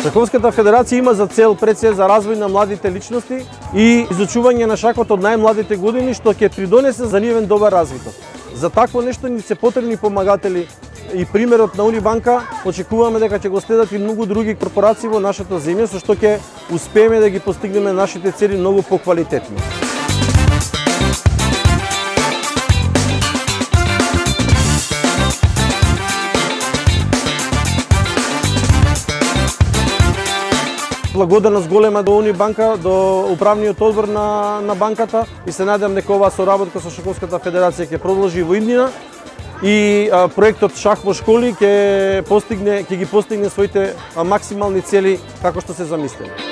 Шаковската федерација има за цел пред се за развој на младите личности и изучување на шахот од најмладите години, што ќе придонесе за нивен добар развиток. За такво нешто ни се потребни помагатели и примерот на Унибанка очекуваме дека ќе го следат и многу други корпорации во нашата земја, со што ќе успееме да ги постигнеме нашите цели многу поквалитетно. Благодарност голема до Унибанка, до управниот одбор на банката и се надевам дека оваа соработка со Шаковската федерација ќе продолжи во иднина и проектот Шах во школи ќе ги постигне своите максимални цели како што се замислени.